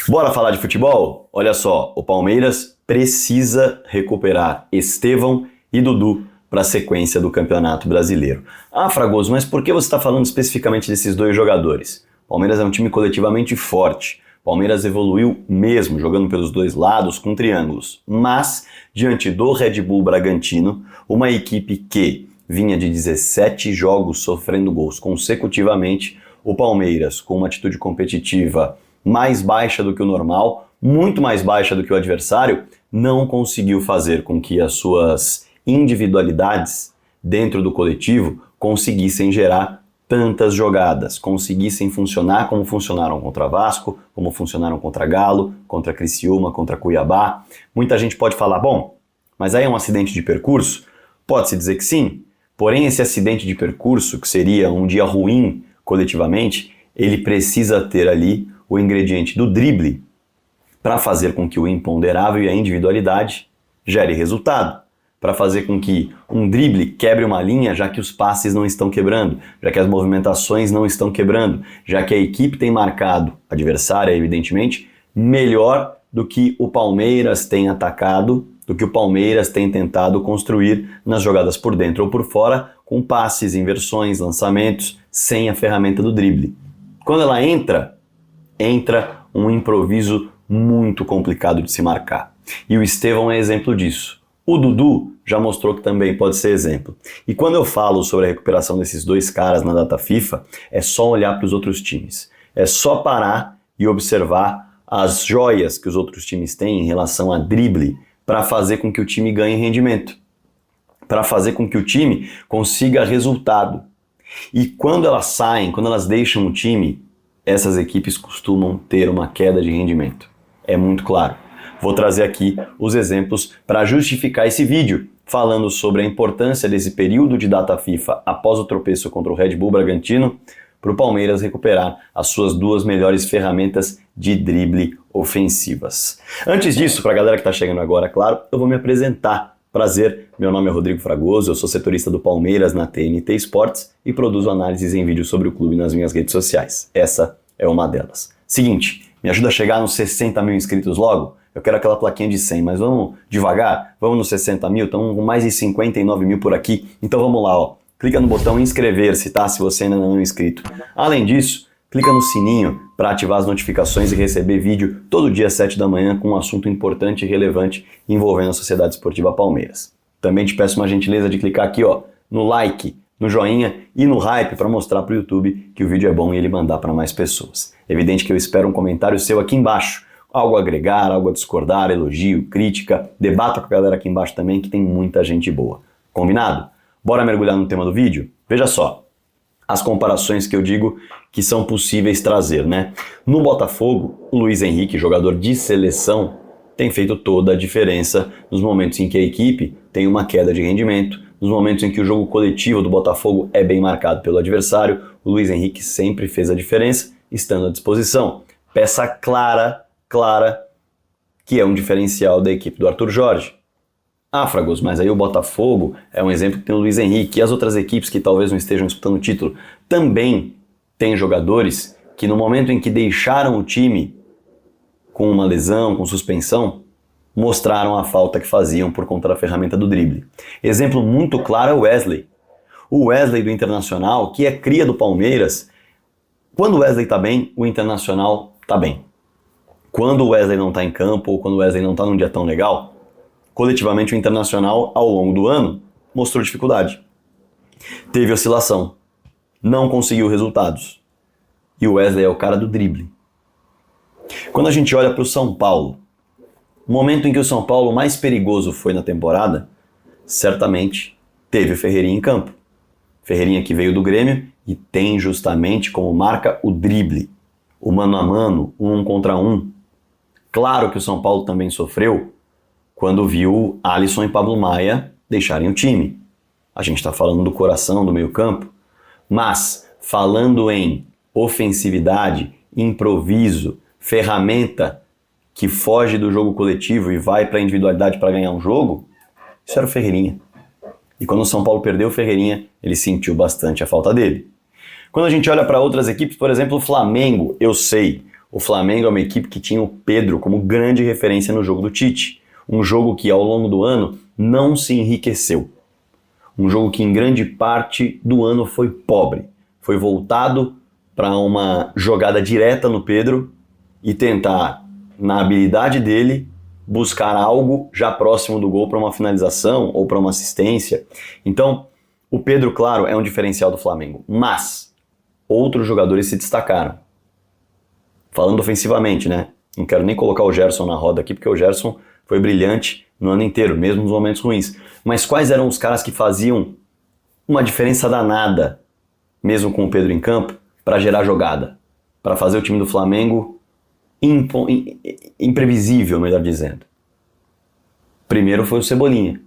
Bora falar de futebol? Olha só, o Palmeiras precisa recuperar Estevão e Dudu para a sequência do Campeonato Brasileiro. Ah, Fragoso, mas por que você está falando especificamente desses dois jogadores? O Palmeiras é um time coletivamente forte. O Palmeiras evoluiu mesmo, jogando pelos dois lados com triângulos. Mas, diante do Red Bull Bragantino, uma equipe que vinha de 17 jogos sofrendo gols consecutivamente, o Palmeiras, com uma atitude competitiva mais baixa do que o normal, muito mais baixa do que o adversário, não conseguiu fazer com que as suas individualidades dentro do coletivo conseguissem gerar tantas jogadas, conseguissem funcionar como funcionaram contra Vasco, como funcionaram contra Galo, contra Criciúma, contra Cuiabá. Muita gente pode falar, bom, mas aí é um acidente de percurso? Pode-se dizer que sim, porém esse acidente de percurso, que seria um dia ruim coletivamente, ele precisa ter ali o ingrediente do drible para fazer com que o imponderável e a individualidade gere resultado, para fazer com que um drible quebre uma linha, já que os passes não estão quebrando, já que as movimentações não estão quebrando, já que a equipe tem marcado, adversária evidentemente, melhor do que o Palmeiras tem atacado, do que o Palmeiras tem tentado construir nas jogadas por dentro ou por fora, com passes, inversões, lançamentos, sem a ferramenta do drible. Quando ela entra um improviso muito complicado de se marcar. E o Estevão é exemplo disso. O Dudu já mostrou que também pode ser exemplo. E quando eu falo sobre a recuperação desses dois caras na data FIFA, é só olhar para os outros times. É só parar e observar as joias que os outros times têm em relação a drible para fazer com que o time ganhe rendimento, para fazer com que o time consiga resultado. E quando elas saem, quando elas deixam o time, essas equipes costumam ter uma queda de rendimento. É muito claro. Vou trazer aqui os exemplos para justificar esse vídeo, falando sobre a importância desse período de data FIFA após o tropeço contra o Red Bull Bragantino, para o Palmeiras recuperar as suas duas melhores ferramentas de drible ofensivas. Antes disso, para a galera que está chegando agora, claro, eu vou me apresentar. Prazer, meu nome é Rodrigo Fragoso, eu sou setorista do Palmeiras na TNT Sports e produzo análises em vídeo sobre o clube nas minhas redes sociais. Essa é uma delas. Seguinte, me ajuda a chegar nos 60 mil inscritos logo? Eu quero aquela plaquinha de 100, mas vamos devagar? Vamos nos 60 mil? Estamos com mais de 59 mil por aqui. Então vamos lá, ó. Clica no botão inscrever-se, tá? Se você ainda não é inscrito. Além disso, clica no sininho para ativar as notificações e receber vídeo todo dia às 7 da manhã com um assunto importante e relevante envolvendo a Sociedade Esportiva Palmeiras. Também te peço uma gentileza de clicar aqui, ó, no like, no joinha e no hype para mostrar para o YouTube que o vídeo é bom e ele mandar para mais pessoas. Evidente que eu espero um comentário seu aqui embaixo. Algo a agregar, algo a discordar, elogio, crítica. Debata com a galera aqui embaixo também que tem muita gente boa. Combinado? Bora mergulhar no tema do vídeo? Veja só. As comparações que eu digo que são possíveis trazer, né? No Botafogo, o Luiz Henrique, jogador de seleção, tem feito toda a diferença nos momentos em que a equipe tem uma queda de rendimento, nos momentos em que o jogo coletivo do Botafogo é bem marcado pelo adversário, o Luiz Henrique sempre fez a diferença, estando à disposição. Peça clara, que é um diferencial da equipe do Arthur Jorge. Ah, Fragoso, mas aí o Botafogo é um exemplo que tem o Luiz Henrique e as outras equipes que talvez não estejam disputando o título também têm jogadores que no momento em que deixaram o time com uma lesão, com suspensão, mostraram a falta que faziam por conta da ferramenta do drible. Exemplo muito claro é o Wesley. O Wesley do Internacional, que é cria do Palmeiras, quando o Wesley tá bem, o Internacional tá bem. Quando o Wesley não tá em campo ou quando o Wesley não tá num dia tão legal, coletivamente o Internacional, ao longo do ano, mostrou dificuldade. Teve oscilação. Não conseguiu resultados. E o Wesley é o cara do drible. Quando a gente olha para o São Paulo, o momento em que o São Paulo mais perigoso foi na temporada, certamente teve o Ferreirinha em campo. Ferreirinha que veio do Grêmio e tem justamente como marca o drible. O mano a mano, um contra um. Claro que o São Paulo também sofreu quando viu Alisson e Pablo Maia deixarem o time. A gente está falando do coração do meio-campo, mas falando em ofensividade, improviso, ferramenta que foge do jogo coletivo e vai para a individualidade para ganhar um jogo, isso era o Ferreirinha. E quando o São Paulo perdeu o Ferreirinha, ele sentiu bastante a falta dele. Quando a gente olha para outras equipes, por exemplo, o Flamengo, eu sei, O Flamengo é uma equipe que tinha o Pedro como grande referência no jogo do Tite. Um jogo que ao longo do ano não se enriqueceu. Um jogo que em grande parte do ano foi pobre. Foi voltado para uma jogada direta no Pedro e tentar, na habilidade dele, buscar algo já próximo do gol para uma finalização ou para uma assistência. Então, o Pedro, claro, é um diferencial do Flamengo, mas outros jogadores se destacaram. Falando ofensivamente, né? Não quero nem colocar o Gerson na roda aqui, porque o Gerson foi brilhante no ano inteiro, mesmo nos momentos ruins. Mas quais eram os caras que faziam uma diferença danada, mesmo com o Pedro em campo, para gerar jogada? Para fazer o time do Flamengo imprevisível, melhor dizendo. Primeiro foi o Cebolinha.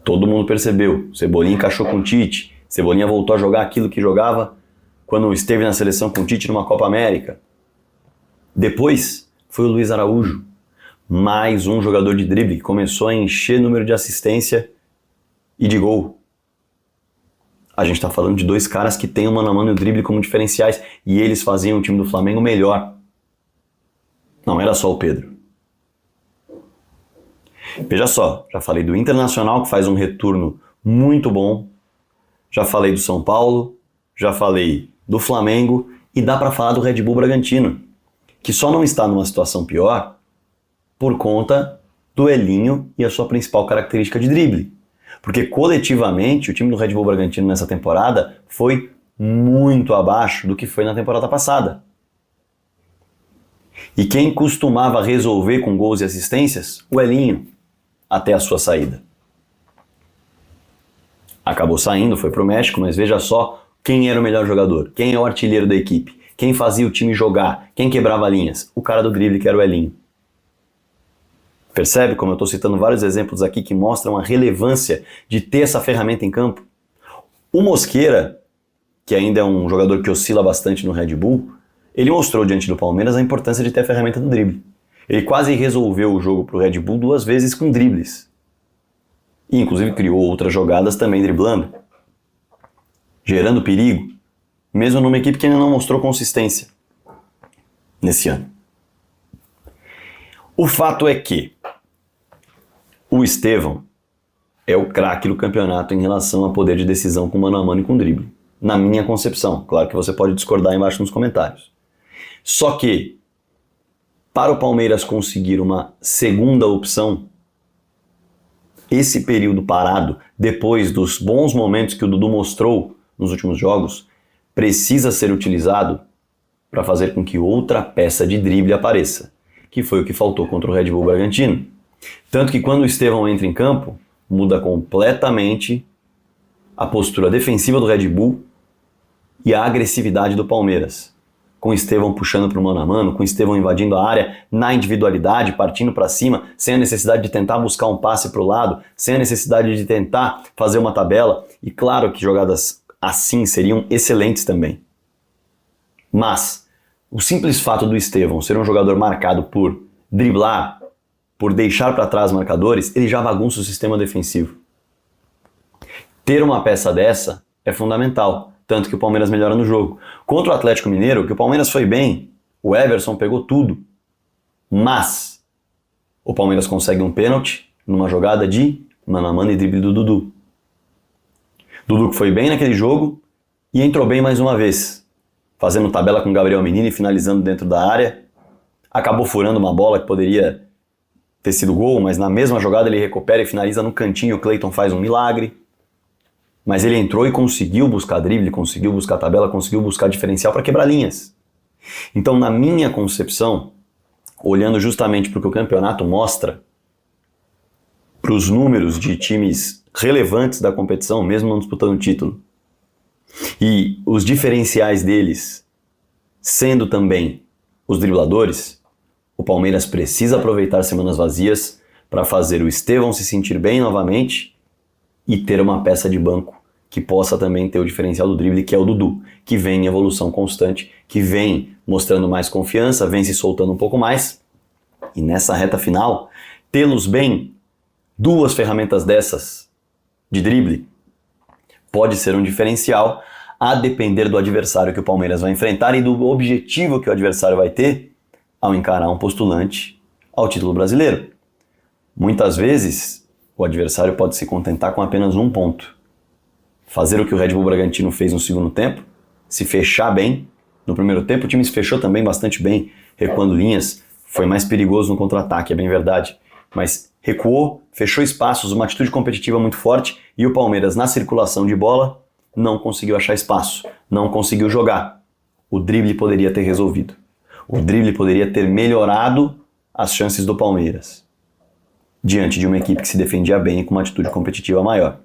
Todo mundo percebeu. Cebolinha encaixou com o Tite. Cebolinha voltou a jogar aquilo que jogava quando esteve na seleção com o Tite numa Copa América. Depois foi o Luiz Araújo. Mais um jogador de drible que começou a encher número de assistência e de gol. A gente está falando de dois caras que têm o mano a mano e o drible como diferenciais e eles faziam o time do Flamengo melhor. Não era só o Pedro. Veja só, já falei do Internacional, que faz um retorno muito bom. Já falei do São Paulo, já falei do Flamengo e dá para falar do Red Bull Bragantino, que só não está numa situação pior por conta do Elinho e a sua principal característica de drible. Porque coletivamente o time do Red Bull Bragantino nessa temporada foi muito abaixo do que foi na temporada passada. E quem costumava resolver com gols e assistências? O Elinho, até a sua saída. Acabou saindo, foi pro México, mas veja só quem era o melhor jogador, quem é o artilheiro da equipe, quem fazia o time jogar, quem quebrava linhas, o cara do drible que era o Elinho. Percebe como eu estou citando vários exemplos aqui que mostram a relevância de ter essa ferramenta em campo? O Mosquera, que ainda é um jogador que oscila bastante no Red Bull, ele mostrou diante do Palmeiras a importância de ter a ferramenta do drible. Ele quase resolveu o jogo para o Red Bull 2 vezes com dribles. E inclusive criou outras jogadas também driblando, gerando perigo, mesmo numa equipe que ainda não mostrou consistência nesse ano. O fato é que o Estevão é o craque do campeonato em relação a poder de decisão com mano a mano e com drible. Na minha concepção. Claro que você pode discordar embaixo nos comentários. Só que, para o Palmeiras conseguir uma segunda opção, esse período parado, depois dos bons momentos que o Dudu mostrou nos últimos jogos, precisa ser utilizado para fazer com que outra peça de drible apareça, que foi o que faltou contra o Red Bull Bragantino. Tanto que quando o Estevão entra em campo, muda completamente a postura defensiva do Red Bull e a agressividade do Palmeiras. Com o Estevão puxando para o mano a mano, com o Estevão invadindo a área na individualidade, partindo para cima, sem a necessidade de tentar buscar um passe para o lado, sem a necessidade de tentar fazer uma tabela. E claro que jogadas assim seriam excelentes também. Mas o simples fato do Estevão ser um jogador marcado por driblar, por deixar para trás marcadores, ele já bagunça o sistema defensivo. Ter uma peça dessa é fundamental, tanto que o Palmeiras melhora no jogo. Contra o Atlético Mineiro, que o Palmeiras foi bem, o Everson pegou tudo, mas o Palmeiras consegue um pênalti numa jogada de mano a mano e drible do Dudu. Dudu que foi bem naquele jogo e entrou bem mais uma vez, fazendo tabela com o Gabriel Menino e finalizando dentro da área. Acabou furando uma bola que poderia ter sido gol, mas na mesma jogada ele recupera e finaliza no cantinho, o Cleiton faz um milagre. Mas ele entrou e conseguiu buscar drible, conseguiu buscar tabela, conseguiu buscar diferencial para quebrar linhas. Então, na minha concepção, olhando justamente para o que o campeonato mostra, para os números de times relevantes da competição, mesmo não disputando o título, e os diferenciais deles sendo também os dribladores, o Palmeiras precisa aproveitar semanas vazias para fazer o Estevão se sentir bem novamente e ter uma peça de banco que possa também ter o diferencial do drible, que é o Dudu, que vem em evolução constante, que vem mostrando mais confiança, vem se soltando um pouco mais. E nessa reta final, tê-los bem, duas ferramentas dessas de drible, pode ser um diferencial, a depender do adversário que o Palmeiras vai enfrentar e do objetivo que o adversário vai ter ao encarar um postulante ao título brasileiro. Muitas vezes, o adversário pode se contentar com apenas um ponto. Fazer o que o Red Bull Bragantino fez no segundo tempo, se fechar bem. No primeiro tempo o time se fechou também bastante bem, recuando linhas, foi mais perigoso no contra-ataque, é bem verdade. Mas recuou, fechou espaços, uma atitude competitiva muito forte e o Palmeiras na circulação de bola não conseguiu achar espaço, não conseguiu jogar. O drible poderia ter resolvido. O drible poderia ter melhorado as chances do Palmeiras diante de uma equipe que se defendia bem e com uma atitude competitiva maior.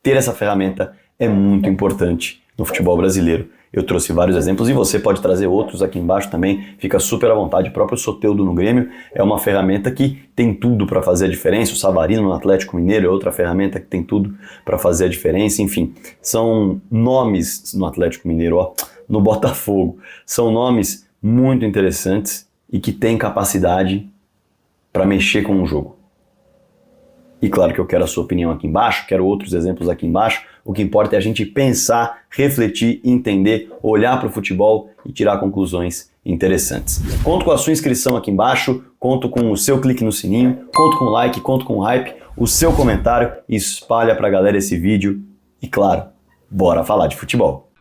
Ter essa ferramenta é muito importante no futebol brasileiro. Eu trouxe vários exemplos e você pode trazer outros aqui embaixo também, fica super à vontade. O próprio Soteldo no Grêmio é uma ferramenta que tem tudo para fazer a diferença. O Savarino no Atlético Mineiro é outra ferramenta que tem tudo para fazer a diferença. Enfim, são nomes no Atlético Mineiro, no Botafogo. São nomes muito interessantes e que têm capacidade para mexer com o jogo. E claro que eu quero a sua opinião aqui embaixo, quero outros exemplos aqui embaixo. O que importa é a gente pensar, refletir, entender, olhar para o futebol e tirar conclusões interessantes. Conto com a sua inscrição aqui embaixo, conto com o seu clique no sininho, conto com o like, conto com o hype, o seu comentário, espalha para a galera esse vídeo e claro, bora falar de futebol.